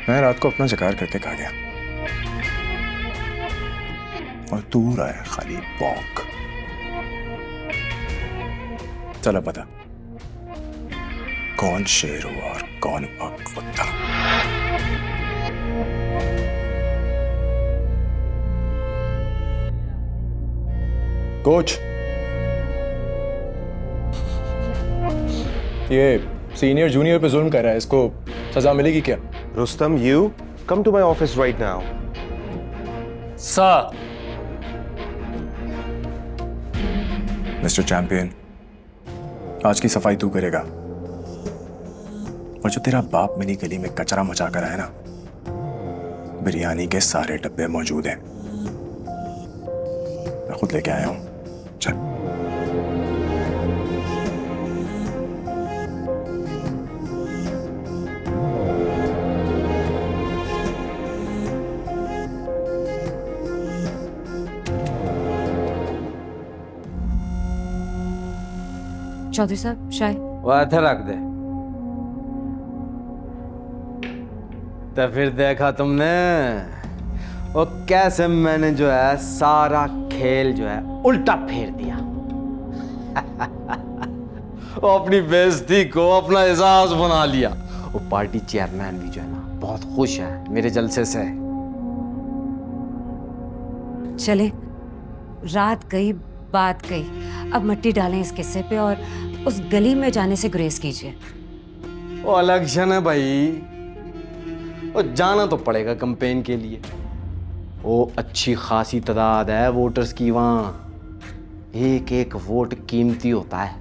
मैं रात को अपना शिकार करके खा गया और दूर आया खाली भौंक। चलो बता कौन शेर हुआ और कौन हुआ कुत्ता। कोच, ये सीनियर जूनियर पे जुल्म कर रहा है, इसको सजा मिलेगी क्या? Rustam, you come to my office right now. Sir. Mister champion, आज की सफाई तू करेगा और जो तेरा बाप मिनी गली में कचरा मचा कर आया ना, बिरयानी के सारे डब्बे मौजूद हैं, मैं खुद लेके आया हूं। चल। चौधरी साहब चाय। वो इधर रख दे। तो फिर देखा तुमने वो कैसे मैंने जो है सारा खेल जो है उल्टा फेर दिया। वो अपनी बेइज्जती को अपना एजाज बना लिया। वो पार्टी चेयरमैन भी जो है ना बहुत खुश है मेरे जलसे से। चले, रात गई बात गई, अब मिट्टी डालें इस किस्से पे और उस गली में जाने से गुरेज कीजिए। वो इलेक्शन है भाई, वो जाना तो पड़ेगा कैंपेन के लिए। वो अच्छी खासी तादाद है वोटर्स की वहाँ, एक एक वोट कीमती होता है।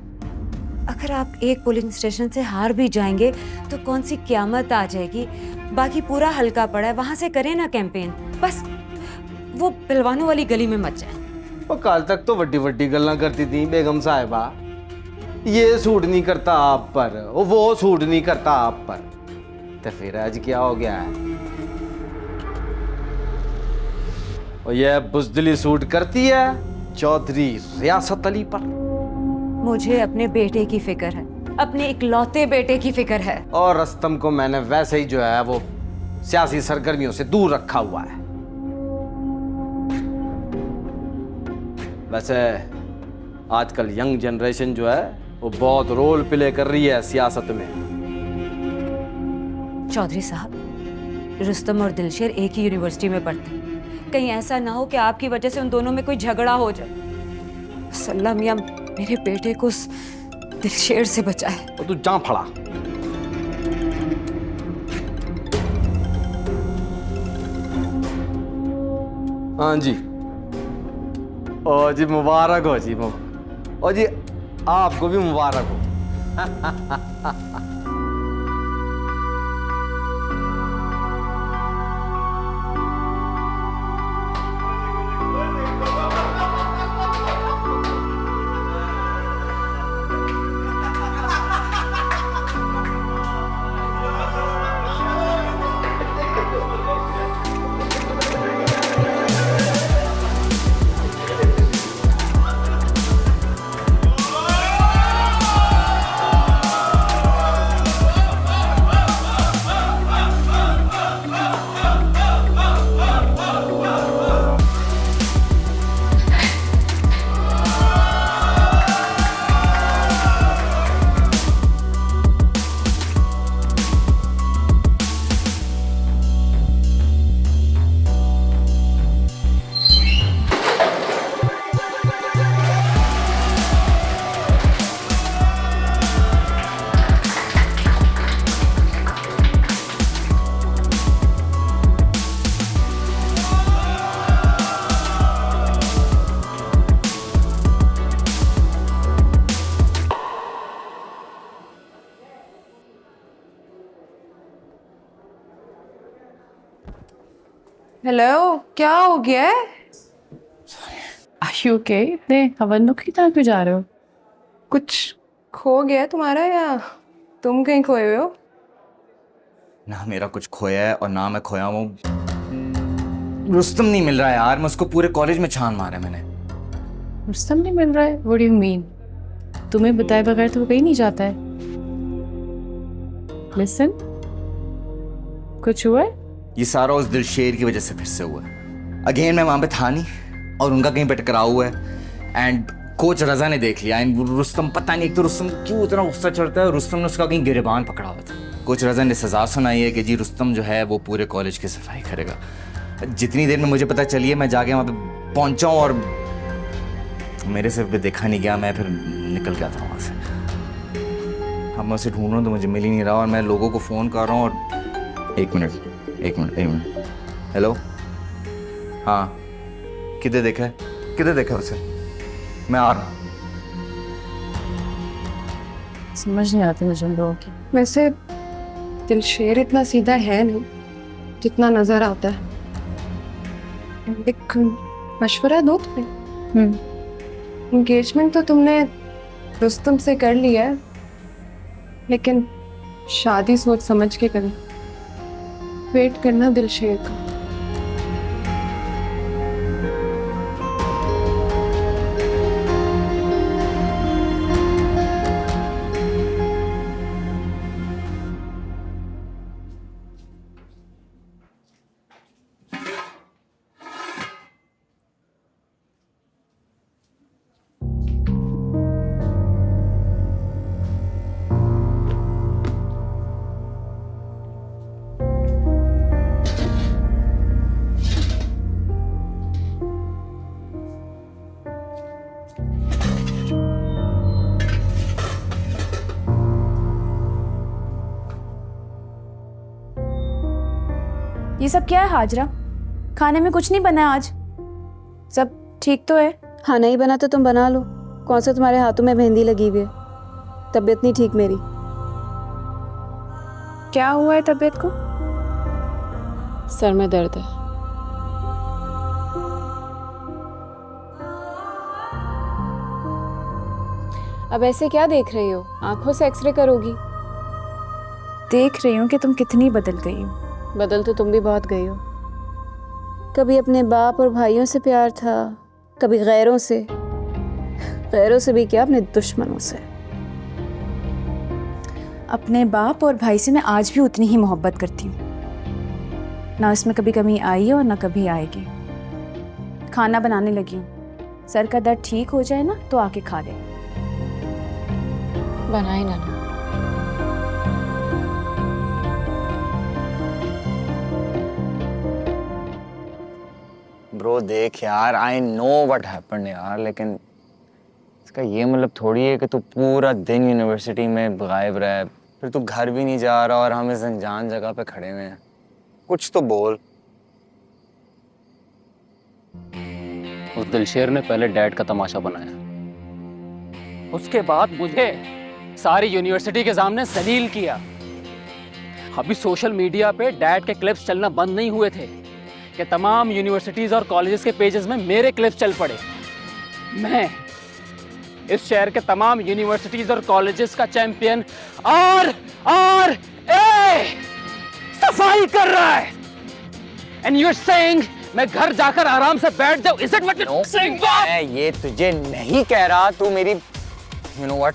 अगर आप एक पोलिंग स्टेशन से हार भी जाएंगे तो कौन सी क्यामत आ जाएगी। बाकी पूरा हल्का पड़ा है, वहां से करें ना कैंपेन, बस वो पिलवानों वाली गली में मत जाए। वो कल तक तो वड्डी वड्डी गल्ला करती थी बेगम साहिबा, ये सूट नहीं करता आप पर, वो सूट नहीं करता आप पर, तो फिर आज क्या हो गया है? और ये बुज़दिली सूट करती है चौधरी रियासत अली पर। मुझे अपने बेटे की फिक्र है, अपने इकलौते बेटे की फिक्र है। और रस्तम को मैंने वैसे ही जो है वो सियासी सरगर्मियों से दूर रखा हुआ है। वैसे आजकल यंग जनरेशन जो है वो बहुत रोल प्ले कर रही है सियासत में। चौधरी साहब, रुस्तम और दिलशेर एक ही यूनिवर्सिटी में पढ़ते हैं, कहीं ऐसा ना हो कि आपकी वजह से उन दोनों में कोई झगड़ा हो जाए। सल्ला मियां मेरे बेटे को उस दिलशेर से बचाए। और तू जा फड़ा। हाँ जी, ओ जी मुबारक हो जी, ओ जी आपको भी मुबारक हो। हेलो, क्या हो गया है? Are you okay? इतने हवनों की तरह क्यों जा रहे हो? कुछ खो गया है तुम्हारा या तुम कहीं खोए हुए हो? ना मेरा कुछ खोया है और ना मैं खोया हूँ। रुस्तम नहीं मिल रहा है यार, मैं उसको पूरे कॉलेज में छान मारा है मैंने। रुस्तम नहीं मिल रहा है? What do you mean? तुम्हें बताए बगैर तो वो कहीं नहीं जाता है। Listen, कुछ हुआ है? ये सारा उस दिलशेर की वजह से फिर से हुआ है। अगेन मैं वहां पे था नहीं और उनका कहीं पे टकराव हुआ है एंड कोच रजा ने देख लिया एंड रुस्तम पता नहीं, एक तो रुस्तम क्यों इतना गुस्सा चढ़ता है, रुस्तम ने उसका कहीं गिरबान पकड़ा हुआ था। कोच रजा ने सजा सुनाई है कि जी रुस्तम जो है वो पूरे कॉलेज की सफाई करेगा। जितनी देर में मुझे पता चली है मैं जाके वहाँ पे पहुंचा हूँ और मेरे सिर पे देखा नहीं गया, मैं फिर निकल गया था वहाँ से। अब मैं उसे ढूंढ रहा हूँ तो मुझे मिल ही नहीं रहा और मैं लोगों को फ़ोन कर रहा हूँ और एक मिनट हेलो, हाँ किधर देखा है उसे? मैं आ रहा हूँ। समझ नहीं आती मुझे उन लोगों की। वैसे दिलशेर इतना सीधा है नहीं जितना नजर आता है। एक मशवरा दो तुम्हें। एंगेजमेंट तो तुमने रुस्तम से कर लिया है, लेकिन शादी सोच समझ के करें। वेट करना दिलशेर का। ये सब क्या है हाजरा? खाने में कुछ नहीं बना है आज। सब ठीक तो है? हाँ नहीं बना तो तुम बना लो। कौन सा तुम्हारे हाथों में मेहंदी लगी हुई है? तबीयत नहीं ठीक मेरी। क्या हुआ है तबीयत को? सर में दर्द है। अब ऐसे क्या देख रही हो? आंखों से एक्सरे करोगी। देख रही हूँ कि तुम कितनी बदल गई हो। बदल तो तुम भी बहुत गई हो। कभी अपने बाप और भाइयों से प्यार था, कभी गैरों से भी क्या, अपने दुश्मनों से। अपने बाप और भाई से मैं आज भी उतनी ही मोहब्बत करती हूँ। ना इसमें कभी कमी आई है और ना कभी आएगी। खाना बनाने लगी हूँ। सर का दर्द ठीक हो जाए ना तो आके खा ले। बनाए ना। ब्रो देख यार, आई नो व्हाट हैपेंड यार, लेकिन इसका ये मतलब थोड़ी है कि तू पूरा दिन यूनिवर्सिटी में गायब रहा, फिर तू घर भी नहीं जा रहा और हम इस अनजान जगह पे खड़े हुए हैं। कुछ तो बोल। उस दिलशेर ने पहले डैड का तमाशा बनाया, उसके बाद मुझे सारी यूनिवर्सिटी के सामने जलील किया। अभी सोशल मीडिया पे डैड के क्लिप्स चलना बंद नहीं हुए थे कि तमाम यूनिवर्सिटीज और कॉलेजेस के पेजेस में मेरे क्लिप्स चल पड़े। मैं इस शहर के तमाम यूनिवर्सिटीज और कॉलेजेस का चैंपियन और सफाई कर रहा है। एंड यू आर सेइंग मैं घर जाकर आराम से बैठ जाऊं? Is it what you are saying? मैं ये तुझे नहीं कह रहा, तू मेरी यू नो व्हाट,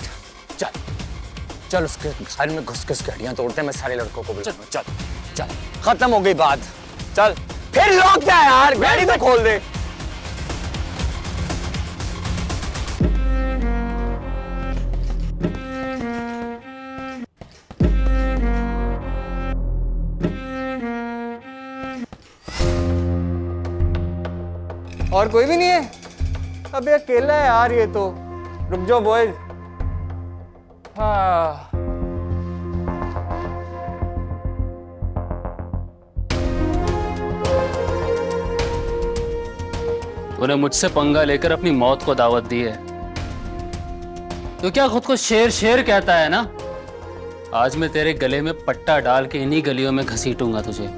चल उसके घर में घुस के गाड़ियां तोड़ते हैं। मैं सारे लड़कों को बुलाऊंगा। चल खत्म हो गई बात। चल फिर लॉक क्या यार, गाड़ी तो खोल दे। और कोई भी नहीं है? अबे अकेला है यार ये तो। रुक जाओ बॉयज। हाँ तूने मुझसे पंगा लेकर अपनी मौत को दावत दी है। तो क्या खुद को शेर शेर कहता है ना? आज मैं तेरे गले में पट्टा डाल के इन्हीं गलियों में घसीटूंगा तुझे।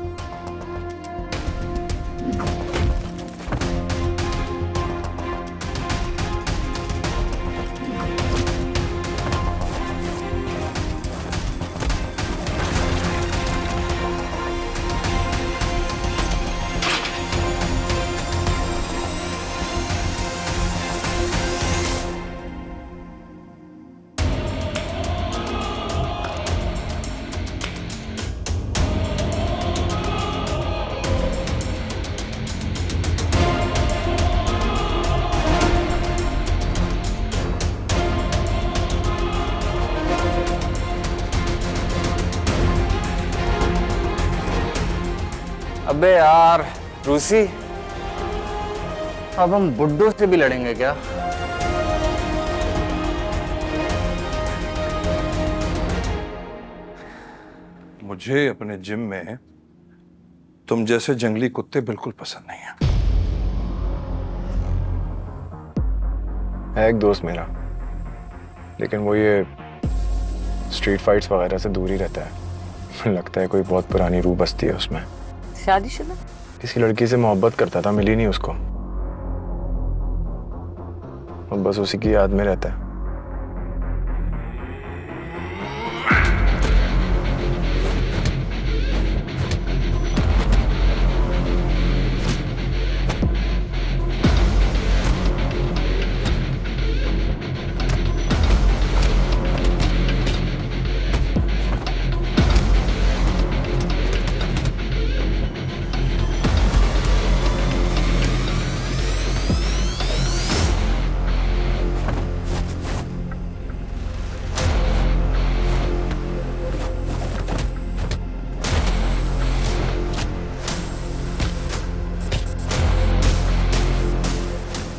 अबे यार रूसी, अब हम बुड्ढों से भी लड़ेंगे क्या? मुझे अपने जिम में तुम जैसे जंगली कुत्ते बिल्कुल पसंद नहीं है। एक दोस्त मेरा, लेकिन वो ये स्ट्रीट फाइट्स वगैरह से दूर ही रहता है। लगता है कोई बहुत पुरानी रूह बसती है उसमें। शादीशुदा? किसी लड़की से मोहब्बत करता था, मिली नहीं उसको, और बस उसी की याद में रहता है।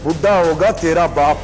बुढ़ा होगा तेरा बाप।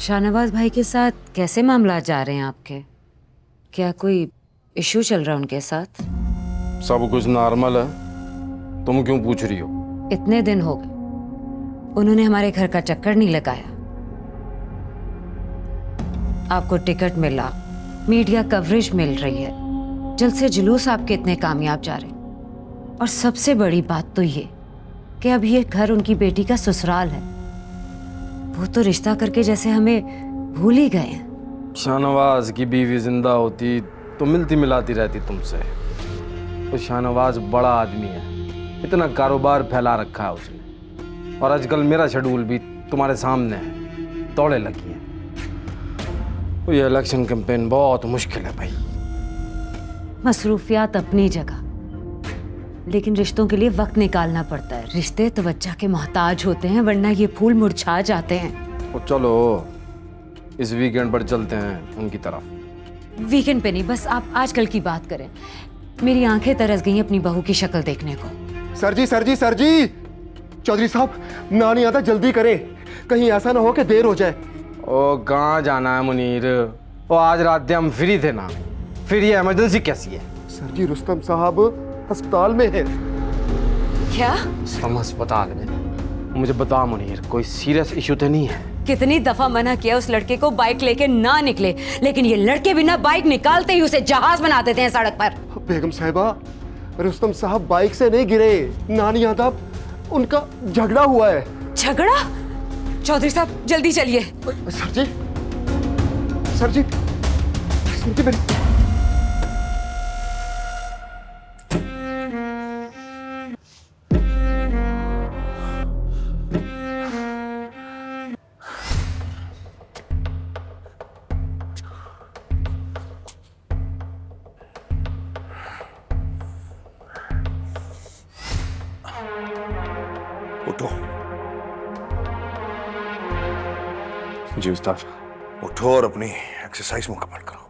शाहनवाज भाई के साथ कैसे मामला जा रहे हैं आपके? क्या कोई इशू चल रहा है उनके साथ? सब कुछ नॉर्मल है, तुम क्यों पूछ रही हो? इतने दिन हो गए उन्होंने हमारे घर का चक्कर नहीं लगाया। आपको टिकट मिला, मीडिया कवरेज मिल रही है, जल्द से जुलूस आपके इतने कामयाब जा रहे हैं। और सबसे बड़ी बात तो ये कि अब ये घर उनकी बेटी का ससुराल है। वो तो रिश्ता करके जैसे हमें भूल ही गए हैं। शाहनवाज की बीवी जिंदा होती तो मिलती मिलाती रहती तुमसे। तो शाहनवाज बड़ा आदमी है, इतना कारोबार फैला रखा है उसने, और आजकल मेरा शेड्यूल भी तुम्हारे सामने है, दौड़े लगी हैं। तो ये इलेक्शन कैंपेन बहुत मुश्किल है भाई। मसरूफियात अपनी जगह, लेकिन रिश्तों के लिए वक्त निकालना पड़ता है। रिश्ते तवज्जो के मोहताज होते हैं, वरना ये फूल मुरझा जाते हैं। तो चलो इस वीकेंड पर चलते हैं उनकी तरफ। वीकेंड पे नहीं, बस आप आजकल की बात करें। मेरी आंखें तरस गई अपनी बहू की शक्ल देखने को। सर जी चौधरी साहब, नानी आता, जल्दी करें, कहीं ऐसा ना हो कि देर हो जाए। ओ कहाँ जाना है मुनीर? ओ आज रात हम फ्री थे ना, फिर ये इमरजेंसी कैसी है? सर जी रुस्तम साहब अस्पताल में है। क्या? अस्पताल में? मुझे बता मुनीर, कोई सीरियस इशू तो नहीं है? कितनी दफा मना किया उस लड़के को बाइक लेके ना निकले, लेकिन ये लड़के बिना बाइक निकालते ही उसे जहाज बना देते हैं सड़क पर। बेगम साहिबा, रुस्तम साहब बाइक से नहीं गिरे, नानी आता, उनका झगड़ा हुआ है। झगड़ा? चौधरी साहब जल्दी चलिए। सर जी मेरी उठो जी उस्ताद। उठो और अपनी एक्सरसाइज मुकम्मल करो।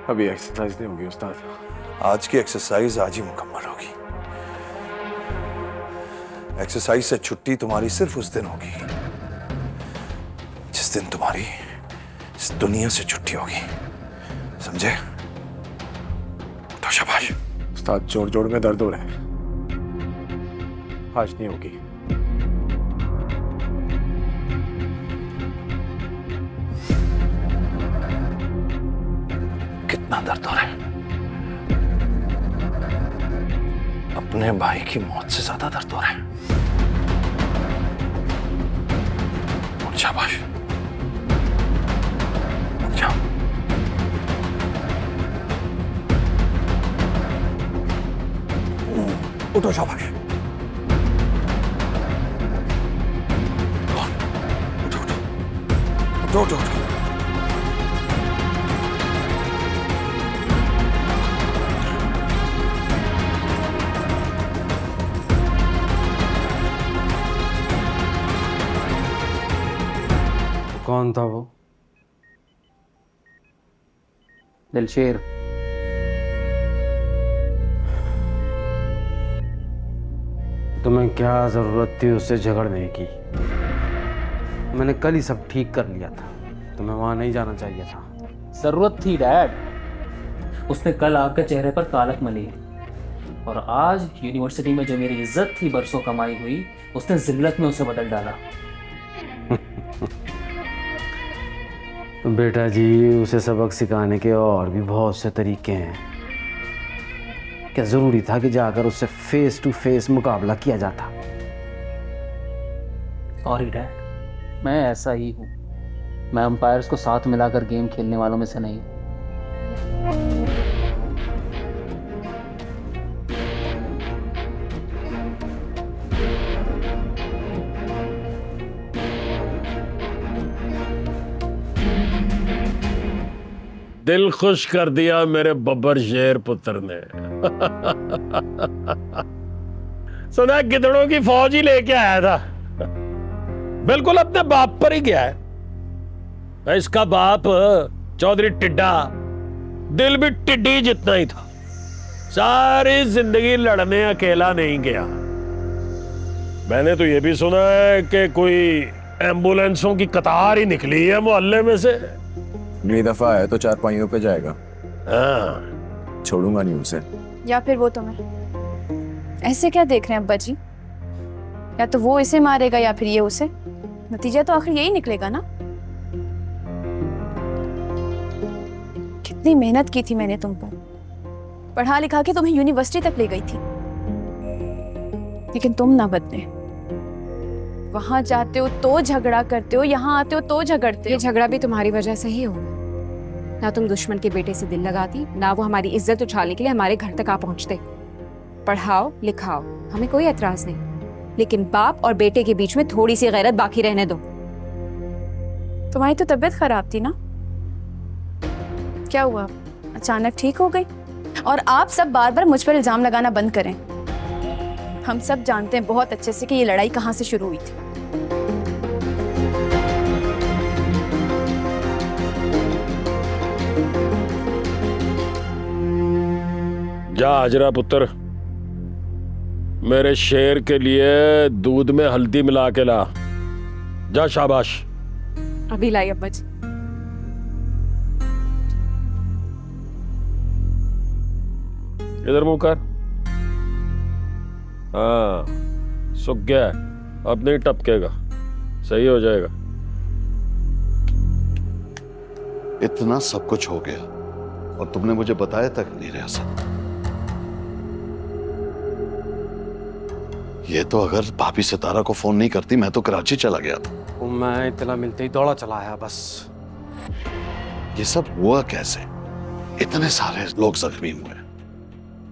अभी एक्सरसाइज नहीं होगी उस्ताद। आज की एक्सरसाइज आज ही मुकम्मल होगी। एक्सरसाइज से छुट्टी तुम्हारी सिर्फ उस दिन होगी जिस दिन तुम्हारी इस दुनिया से छुट्टी होगी, समझे? उठो, शाबाश। उस्ताद जोड़ जोड़ में दर्द हो रहा है, आज नहीं होगी। कितना दर्द हो रहा है? अपने भाई की मौत से ज्यादा दर्द हो रहा है। शाबाश, जाओ। उठो, शाबाश। उठो उठो उठो उठो उठो। कौन था वो? दिलशेर। तुम्हें क्या जरूरत थी उससे झगड़ने की? मैंने कल ही सब ठीक कर लिया था, तुम्हें वहां नहीं जाना चाहिए था। जरूरत थी डैड, उसने कल आपके चेहरे पर कालक मली, और आज यूनिवर्सिटी में जो मेरी इज्जत थी बरसों कमाई हुई, उसने जिल्लत में उसे बदल डाला। बेटा जी, उसे सबक सिखाने के और भी बहुत से तरीके हैं। क्या जरूरी था कि जाकर उससे फेस टू फेस मुकाबला किया जाता? सॉरी डैड, मैं ऐसा ही हूँ। मैं अंपायर्स को साथ मिलाकर गेम खेलने वालों में से नहीं। दिल खुश कर दिया मेरे बब्बर शेर पुत्र ने। सुना गिदड़ों की फौज ही लेके आया था, बिल्कुल अपने बाप पर ही गया है। इसका बाप चौधरी टिड्डा दिल भी टिड्डी जितना ही था। सारी जिंदगी लड़ने अकेला नहीं गया। मैंने तो ये भी सुना है कि कोई एम्बुलेंसों की कतार ही निकली है मोहल्ले में से। अगली दफा है तो 4 पाइयों पे जाएगा। हाँ, छोड़ूंगा नहीं उसे। या फिर वो तुम्हें ऐसे क्या देख रहे हैं अब्बा जी? या तो वो इसे मारेगा या फिर ये उसे। नतीजा तो आखिर यही निकलेगा ना। कितनी मेहनत की थी मैंने तुम पर, पढ़ा लिखा के तुम्हें यूनिवर्सिटी तक ले गई थी, लेकिन तुम ना बदले। वहां जाते हो तो झगड़ा करते हो, यहाँ आते हो तो झगड़ते ये हो। झगड़ा भी तुम्हारी वजह से ही होगा। ना तुम दुश्मन के बेटे से दिल लगाती, ना वो हमारी इज्जत उछालने के लिए हमारे घर तक आ पहुंचते। पढ़ाओ लिखाओ, हमें कोई एतराज नहीं, लेकिन बाप और बेटे के बीच में थोड़ी सी गैरत बाकी रहने दो। तुम्हारी तो तबीयत खराब थी ना, क्या हुआ? अचानक ठीक हो गई? और आप सब बार बार मुझ पर इल्जाम लगाना बंद करें। हम सब जानते हैं बहुत अच्छे से कि ये लड़ाई कहाँ से शुरू हुई थी। जा हाजरा पुत्र, मेरे शेर के लिए दूध में हल्दी मिला के ला। जा, शाबाश। अभी लाई अब्बा जी। इधर मुंह कर। हाँ, सूख गया, अब नहीं टपकेगा, सही हो जाएगा। इतना सब कुछ हो गया और तुमने मुझे बताया तक नहीं रियासत। ये तो अगर भाभी सितारा को फोन नहीं करती मैं तो कराची चला गया था। मैं इतना मिलते ही दौड़ा चला आया बस। ये सब हुआ कैसे? इतने सारे लोग जख्मी हुए,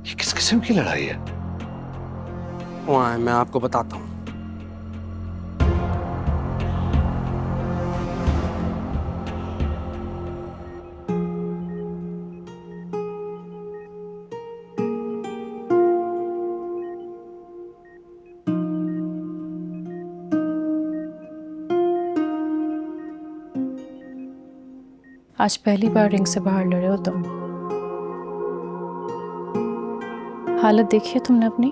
ये किस किस्म की लड़ाई है? वहाँ मैं आपको बताता हूँ। आज पहली बार रिंग से बाहर लड़े हो तुम। हालत देखी है तुमने अपनी?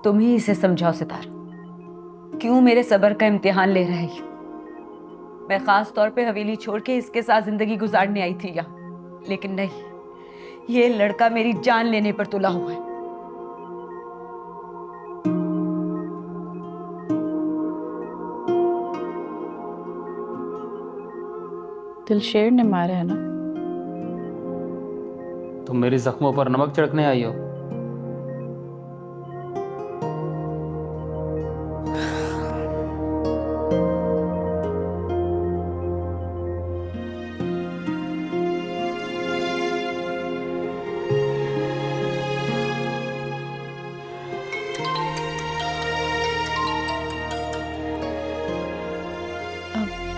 तुम ही इसे समझाओ सितार, क्यों मेरे सब्र का इम्तिहान ले रहे हो? मैं खास तौर पे हवेली छोड़ के इसके साथ जिंदगी गुजारने आई थी यहाँ, लेकिन नहीं, ये लड़का मेरी जान लेने पर तुला हुआ है। दिलशेर ने मारा है ना? तुम मेरी जख्मों पर नमक छिड़कने आई हो?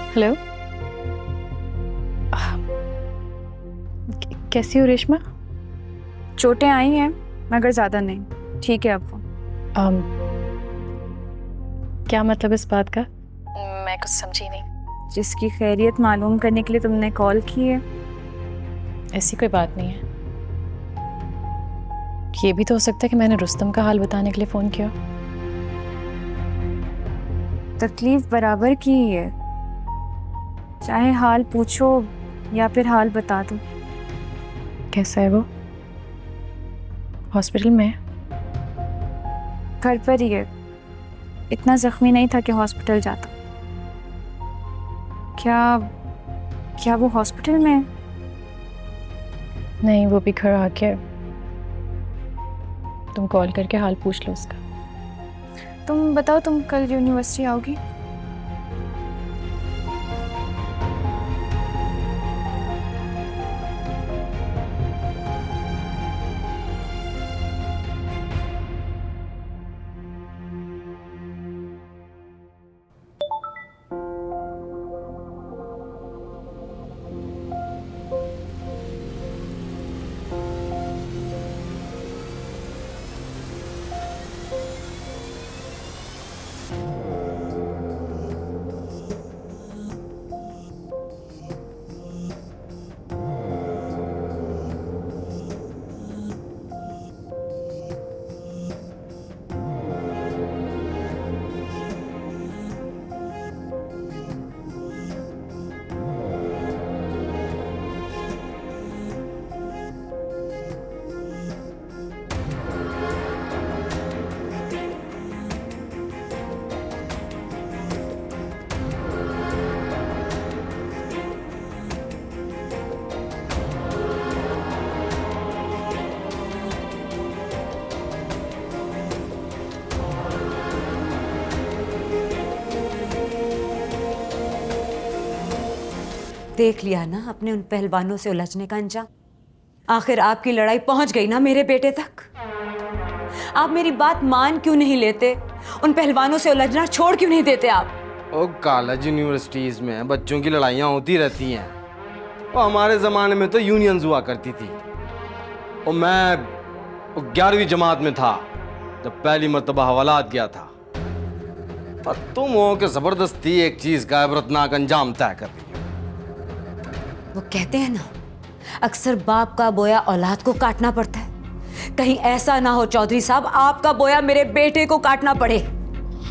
हेलो, कैसी हो रेशमा? चोटें आई हैं मगर ज़्यादा नहीं, ठीक है अब वो। क्या मतलब इस बात का? मैं कुछ समझी नहीं। जिसकी खैरियत मालूम करने के लिए तुमने कॉल की है। ऐसी कोई बात नहीं है। ये भी तो हो सकता है कि मैंने रुस्तम का हाल बताने के लिए फ़ोन किया। तकलीफ बराबर की ही है, चाहे हाल पूछो या फिर हाल बता दो। कैसा है वो? हॉस्पिटल में है? घर पर ही है, इतना जख्मी नहीं था कि हॉस्पिटल जाता। क्या वो हॉस्पिटल में है? नहीं, वो भी घर आ गया। तुम कॉल करके हाल पूछ लो उसका। तुम बताओ, तुम कल यूनिवर्सिटी आओगी? देख लिया ना अपने उन पहलवानों से उलझने का अंजाम। आखिर आपकी लड़ाई पहुंच गई ना मेरे बेटे तक। आप मेरी बात मान क्यों नहीं लेते? उन पहलवानों से उलझना छोड़ क्यों नहीं देते आप? ओ कॉलेज यूनिवर्सिटीज में बच्चों की लड़ाइयाँ होती रहती हैं। और हमारे ज़माने में तो यूनियंस हुआ करती थी। और मैं 11वीं जमात में था जब पहली मर्तबा हवालात गया था। और तुम हो कि ज़बरदस्ती एक चीज़ का इबरतनाक अंजाम तय कर रही हो। वो कहते हैं ना, अक्सर बाप का बोया औलाद को काटना पड़ता है। कहीं ऐसा ना हो चौधरी साहब, आपका बोया मेरे बेटे को काटना पड़े।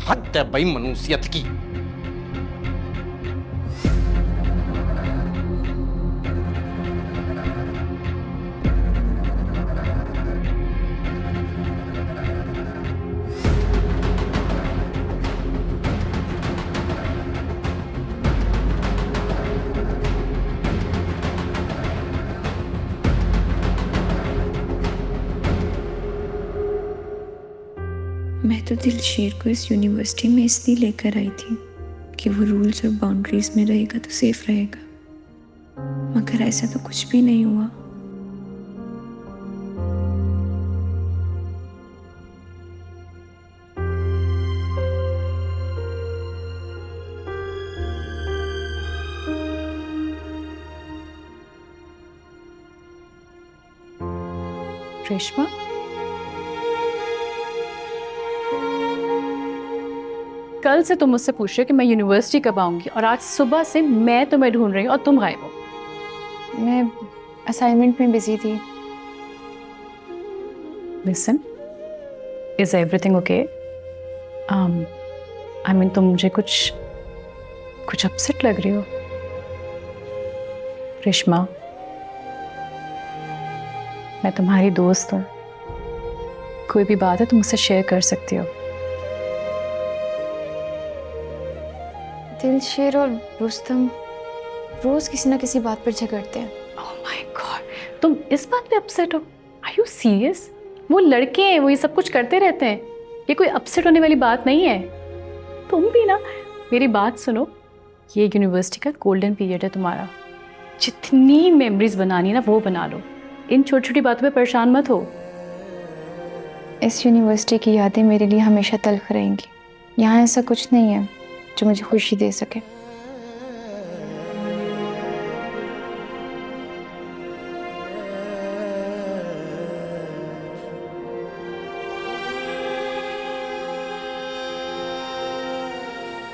हद है भाई मनुष्यत की। मैं तो दिलशेर को इस यूनिवर्सिटी में इसलिए लेकर आई थी कि वो रूल्स और बाउंड्रीज में रहेगा तो सेफ रहेगा, मगर ऐसा तो कुछ भी नहीं हुआ। रेशमा, कल से तुम मुझसे पूछ रहे हो कि मैं यूनिवर्सिटी कब आऊंगी, और आज सुबह से मैं तुम्हें ढूंढ रही हूँ और तुम गायब हो। मैं असाइनमेंट में बिजी थी। Listen, is everything okay? I mean तुम मुझे कुछ अपसेट लग रही हो। रेशमा, मैं तुम्हारी दोस्त हूँ, कोई भी बात है तुम मुझसे शेयर कर सकती हो। दिलशेर और रुस्तम रोज किसी ना किसी बात पर झगड़ते हैं। ओह माय गॉड, तुम इस बात पे अपसेट हो? Are you serious? वो लड़के हैं, वो ये सब कुछ करते रहते हैं, ये कोई अपसेट होने वाली बात नहीं है। तुम भी ना मेरी बात सुनो, ये यूनिवर्सिटी का गोल्डन पीरियड है तुम्हारा। जितनी मेमोरीज बनानी ना वो बना लो, इन छोटी छोटी बातों पे परेशान मत हो। इस यूनिवर्सिटी की यादें मेरे लिए हमेशा तल्ख रहेंगी। यहाँ ऐसा कुछ नहीं है जो मुझे खुशी दे सके।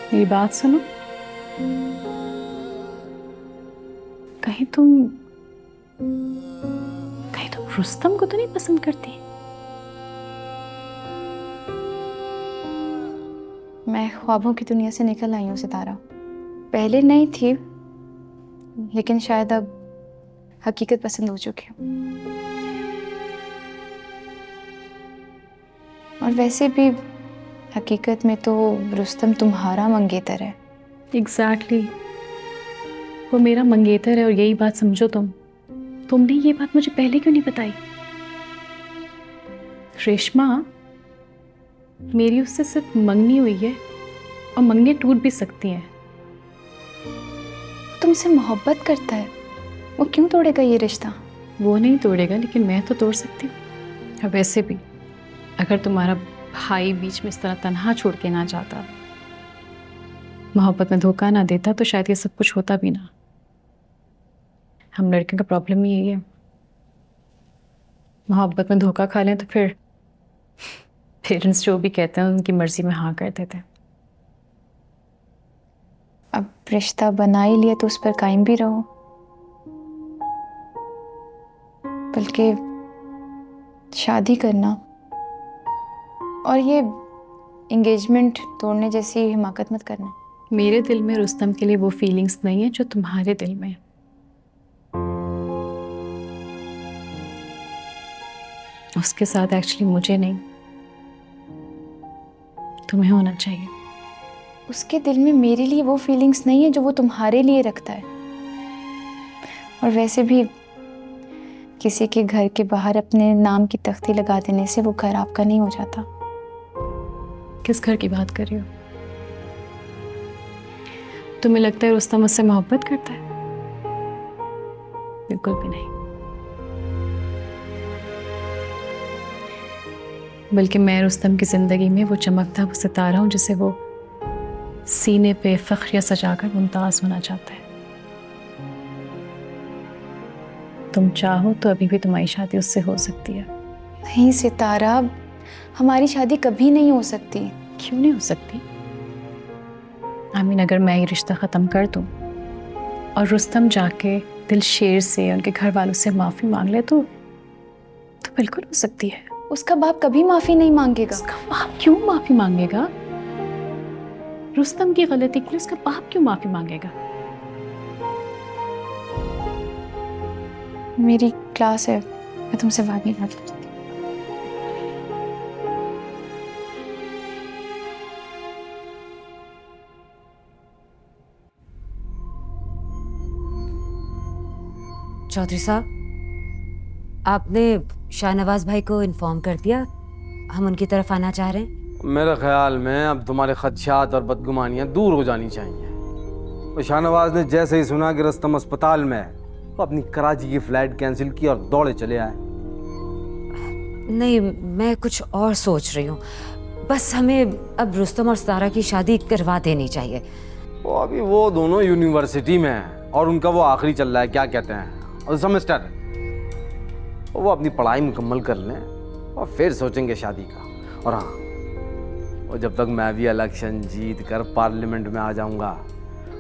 मेरी बात सुनो, कहीं तुम रुस्तम को तो नहीं पसंद करती? मैं ख्वाबों की दुनिया से निकल आई हूँ सितारा। पहले नहीं थी, लेकिन शायद अब हकीकत पसंद हो चुकी हूँ। और वैसे भी हकीकत में तो रुस्तम तुम्हारा मंगेतर है। एग्जैक्टली, वो मेरा मंगेतर है और यही बात समझो तुमने ये बात मुझे पहले क्यों नहीं बताई? रेशमा, मेरी उससे सिर्फ मंगनी हुई है और मंगनियाँ टूट भी सकती हैं। तुमसे मोहब्बत करता है, वो क्यों तोड़ेगा ये रिश्ता? वो नहीं तोड़ेगा, लेकिन मैं तो तोड़ सकती हूँ। और वैसे भी अगर तुम्हारा भाई बीच में इस तरह तन्हा छोड़ के ना जाता, मोहब्बत में धोखा ना देता, तो शायद ये सब कुछ होता भी ना। हम लड़कियों का प्रॉब्लम ही यही है, मोहब्बत में धोखा खा लें तो फिर पेरेंट्स जो भी कहते हैं उनकी मर्जी में हाँ कर देते हैं। अब रिश्ता बना ही लिया तो उस पर कायम भी रहो, बल्कि शादी करना और ये एंगेजमेंट तोड़ने जैसी हिमाकत मत करना। मेरे दिल में रुस्तम के लिए वो फीलिंग्स नहीं है जो तुम्हारे दिल में है। उसके साथ एक्चुअली मुझे नहीं, तुम्हें होना चाहिए। उसके दिल में मेरे लिए वो फीलिंग्स नहीं है जो वो तुम्हारे लिए रखता है। और वैसे भी किसी के घर के बाहर अपने नाम की तख्ती लगा देने से वो घर आपका नहीं हो जाता। किस घर की बात कर रही हो? तुम्हें लगता है रुस्तम मुझसे मोहब्बत करता है? बिल्कुल भी नहीं। बल्कि मैं रुस्तम की जिंदगी में वो चमकता हुआ सितारा हूं जिसे वो सीने पे फख्रिया सजाकर मुमताज होना चाहता है। तुम चाहो तो अभी भी तुम्हारी शादी उससे हो सकती है। नहीं सितारा, हमारी शादी कभी नहीं हो सकती। क्यों नहीं हो सकती? अगर मैं ये रिश्ता ख़त्म कर दूं और रुस्तम जाके दिलशेर से, उनके घर वालों से माफ़ी मांग ले तो बिल्कुल हो सकती है। उसका बाप कभी माफ़ी नहीं मांगेगा। उसका बाप क्यों माफ़ी मांगेगा? रुस्तम की गलती के लिए उसका बाप क्यों माफ़ी मांगेगा? मेरी क्लास है, मैं तुमसे बाद में बात करती हूँ। चौधरी साहब, आपने शाहनवाज भाई को इन्फॉर्म कर दिया हम उनकी तरफ आना चाह रहे हैं? मेरे ख्याल में अब तुम्हारे खदशात और बदगुमानियां दूर हो जानी चाहिए। तो शाहनवाज ने जैसे ही सुना कि रुस्तम अस्पताल में है तो अपनी कराची की फ्लाइट कैंसिल की और दौड़े चले आए। नहीं, मैं कुछ और सोच रही हूँ। बस हमें अब रुस्तम और सितारा की शादी करवा देनी चाहिए। वो अभी वो दोनों यूनिवर्सिटी में हैं और उनका वो आखिरी चल रहा है, क्या कहते हैं, और सेमेस्टर। वो अपनी पढ़ाई मुकम्मल कर लें और फिर सोचेंगे शादी का। और हाँ, और जब तक मैं भी इलेक्शन जीत कर पार्लियामेंट में आ जाऊंगा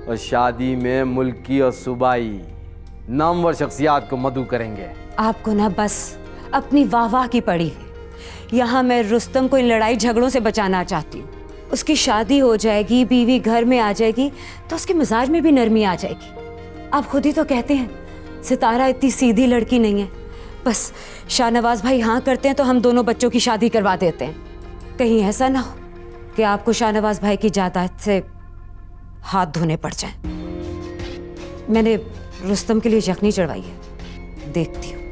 और शादी में मुल्की और सूबाई नामवर शख्सियात को मदऊ करेंगे। आपको ना बस अपनी वाह की पड़ी है। यहाँ मैं रुस्तम को इन लड़ाई झगड़ों से बचाना चाहती हूँ। उसकी शादी हो जाएगी, बीवी घर में आ जाएगी तो उसके मिजाज में भी नरमी आ जाएगी। आप खुद ही तो कहते हैं सितारा इतनी सीधी लड़की नहीं है। बस शाहनवाज भाई हाँ करते हैं तो हम दोनों बच्चों की शादी करवा देते हैं। कहीं ऐसा ना हो कि आपको शाहनवाज भाई की जायदाद से हाथ धोने पड़ जाए। मैंने रुस्तम के लिए यखनी चढ़वाई है, देखती हूँ।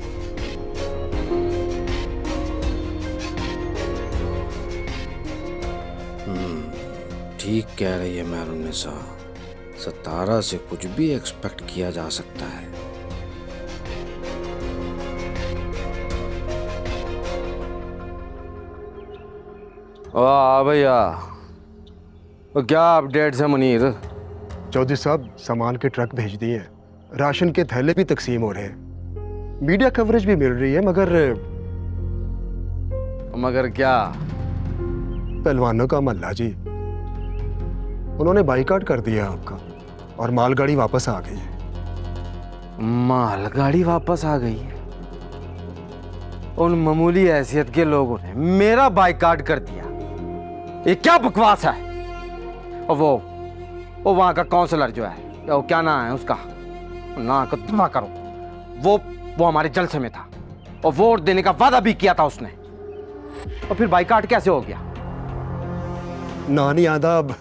ठीक कह रही है मेहरुन्निसा, सितारा से कुछ भी एक्सपेक्ट किया जा सकता है। वाह भैया, तो क्या अपडेट्स है मुनीर? चौधरी साहब, सामान के ट्रक भेज दिए, राशन के थैले भी तकसीम हो रहे हैं, मीडिया कवरेज भी मिल रही है, मगर क्या? पहलवानों का मल्ला जी। उन्होंने बाइकआउट कर दिया आपका और मालगाड़ी वापस आ गई है। मालगाड़ी वापस आ गई है? उन मामूली हैसियत के लोगों ने मेरा बाइकआउट कर दिया, ये क्या बकवास है? और वो वहां का काउंसलर जो है, वो क्या नाम है उसका, ना को दुआ करो, वो हमारे जलसे में था और वोट देने का वादा भी किया था उसने, और फिर बाइकआउट कैसे हो गया? नानी आदाब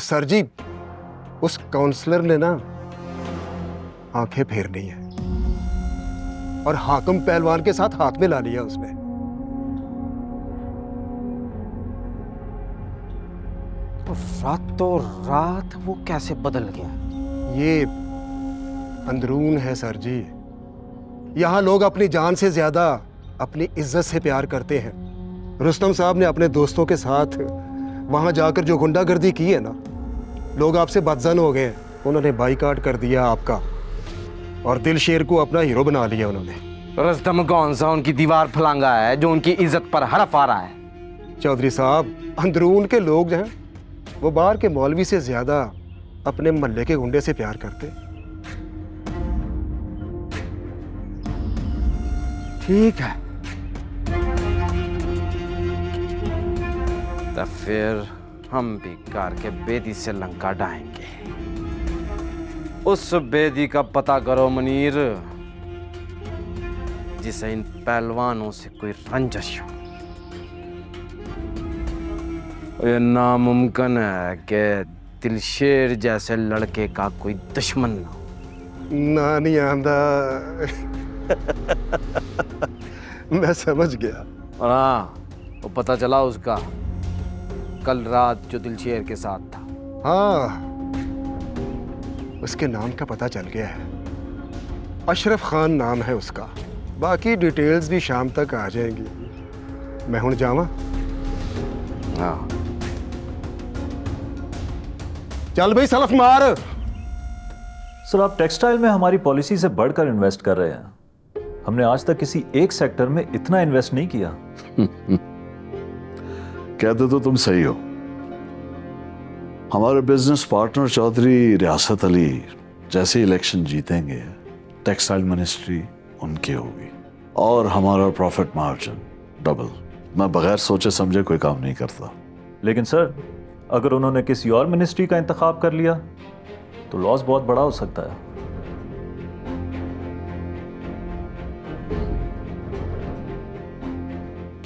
सर जी, उस काउंसलर ने ना आंखें फेरनी है और हाकिम पहलवान के साथ हाथ में ला लिया उसने। तो रातों रात वो कैसे बदल गया? ये अंदरून है सर जी। यहाँ लोग अपनी जान से ज्यादा अपनी इज्जत से प्यार करते हैं। रुस्तम साहब ने अपने दोस्तों के साथ वहां जाकर जो गुंडागर्दी की है ना, लोग आपसे बदजन हो गए। उन्होंने बाइकआउट कर दिया आपका और दिलशेर को अपना हीरो बना लिया उन्होंने। रुस्तम कौन सा उनकी दीवार फलांगा है जो उनकी इज्जत पर हड़प आ रहा है? चौधरी साहब, अंदरून के लोग जो हैं वो बाहर के मौलवी से ज्यादा अपने मोहल्ले के गुंडे से प्यार करते। ठीक है, तो फिर हम भी कार के बेदी से लंका ढाएंगे। उस बेदी का पता करो मुनीर, जिसे इन पहलवानों से कोई रंजिश हो। ये नामुमकिन है कि दिलशेर जैसे लड़के का कोई दुश्मन ना हो। ना नहीं आंदा। मैं समझ गया। और हाँ, वो पता चला उसका कल रात जो दिलशेर के साथ था। हाँ, उसके नाम का पता चल गया है। अशरफ खान नाम है उसका। बाकी डिटेल्स भी शाम तक आ जाएंगी। मैं हुण जावा? हाँ, चल भाई सलफ मार। सर, आप टेक्सटाइल में हमारी पॉलिसी से बढ़कर इन्वेस्ट कर रहे हैं। हमने आज तक किसी एक सेक्टर में इतना इन्वेस्ट नहीं किया। कहते तो तुम सही हो। हमारे बिजनेस पार्टनर चौधरी रियासत अली जैसे इलेक्शन जीतेंगे, टेक्सटाइल मिनिस्ट्री उनकी होगी और हमारा प्रॉफिट मार्जिन डबल। मैं बगैर सोचे समझे कोई काम नहीं करता। लेकिन सर, अगर उन्होंने किसी और मिनिस्ट्री का इंतखाब कर लिया तो लॉस बहुत बड़ा हो सकता है।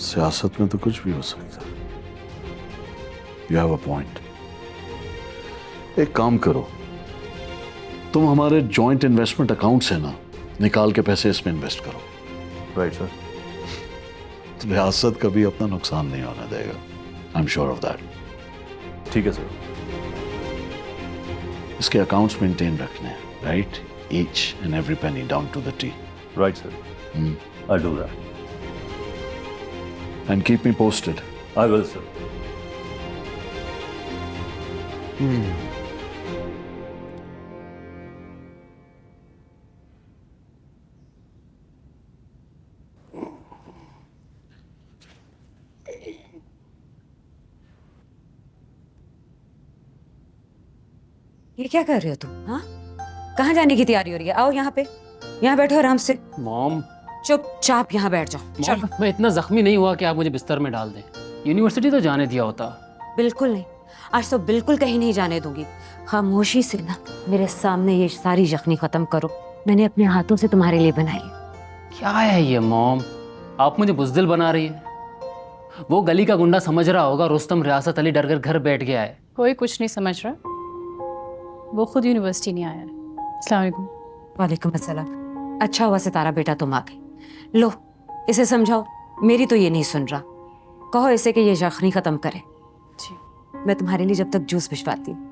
सियासत में तो कुछ भी हो सकता है। You have a point. एक काम करो, तुम हमारे जॉइंट इन्वेस्टमेंट अकाउंट से ना निकाल के पैसे इसमें इन्वेस्ट करो। Right sir. रियासत कभी अपना नुकसान नहीं होने देगा। I am sure of that. ठीक है सर। इसके अकाउंट्स मेंटेन रखने हैं, right? Each and every penny down to the T. Right sir. I do that. And keep me posted. I will sir. ये क्या कर रहे हो तुम? हाँ, कहाँ जाने की तैयारी हो रही है? आओ यहाँ पे, यहाँ बैठो आराम से। मॉम, चुपचाप यहाँ बैठ जाओ। मॉम, मैं इतना जख्मी नहीं हुआ कि आप मुझे बिस्तर में डाल दें। यूनिवर्सिटी तो जाने दिया होता। बिल्कुल नहीं, आज तो बिल्कुल कहीं नहीं जाने दूंगी। खामोशी से ना मेरे सामने ये सारी यखनी खत्म करो। मैंने अपने हाथों से तुम्हारे लिए बनाई। क्या है ये मॉम? आप मुझे बुज़दिल बना रही है। वो गली का गुंडा समझ रहा होगा रुस्तम रियासत अली डर कर घर बैठ गया है। कोई कुछ नहीं समझ रहा, वो खुद यूनिवर्सिटी नहीं आया है। अस्सलाम वालेकुम। वालेकुम अस्सलाम। अच्छा हुआ सितारा बेटा तुम आ गई। लो, इसे समझाओ। मेरी तो ये नहीं सुन रहा। कहो इसे कि ये यखनी खत्म करे। जी। मैं तुम्हारे लिए जब तक जूस भिजवाती हूँ।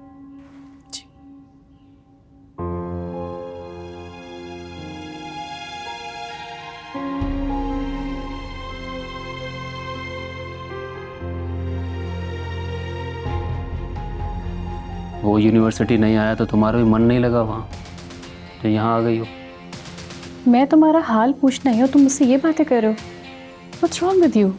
वो यूनिवर्सिटी नहीं आया तो तुम्हारा भी मन नहीं लगा वहाँ, तो यहाँ आ गई हो। मैं तुम्हारा हाल पूछना ही हो, तुम मुझसे ये बातें कर रहे हो? What's wrong with you?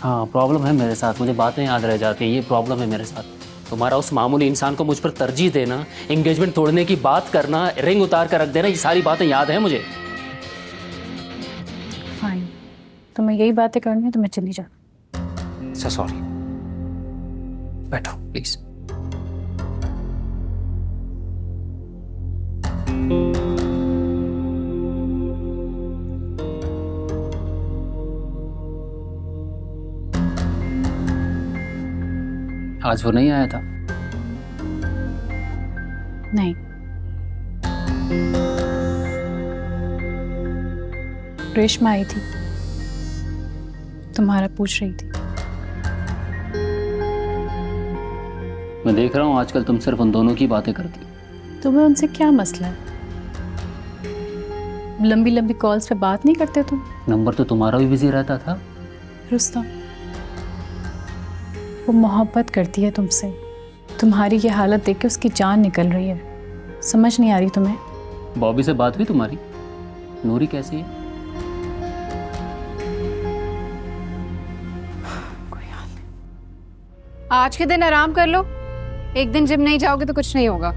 हाँ, प्रॉब्लम है मेरे साथ। मुझे बातें याद रह जाती हैं। ये प्रॉब्लम है मेरे साथ। तुम्हारा उस मामूली इंसान को मुझ पर तरजीह देना, एंगेजमेंट तोड़ने की बात करना, रिंग उतार कर रख देना, ये सारी बातें याद है मुझे। फाइन, तुम्हें यही बातें करनी है तो मैं चली जाऊँ। सॉरी, बैठो प्लीज। आज वो नहीं आया था? नहीं, रेशमा आई थी, तुम्हारा पूछ रही थी। मैं देख रहा हूँ आजकल तुम सिर्फ उन दोनों की बातें करती। तुम्हें उनसे क्या मसला है? लंबी लंबी कॉल्स पे बात नहीं करते तुम? नंबर तो तुम्हारा भी बिजी रहता था। रुस्तम, वो मोहब्बत करती है तुमसे। तुम्हारी ये हालत देख के उसकी जान निकल रही है। समझ नहीं आ रही तुम्हें? बॉबी से बात हुई तुम्हारी? नूरी कैसी है? कोई हाल नहीं। आज के दिन आराम कर लो, एक दिन जिम नहीं जाओगे तो कुछ नहीं होगा।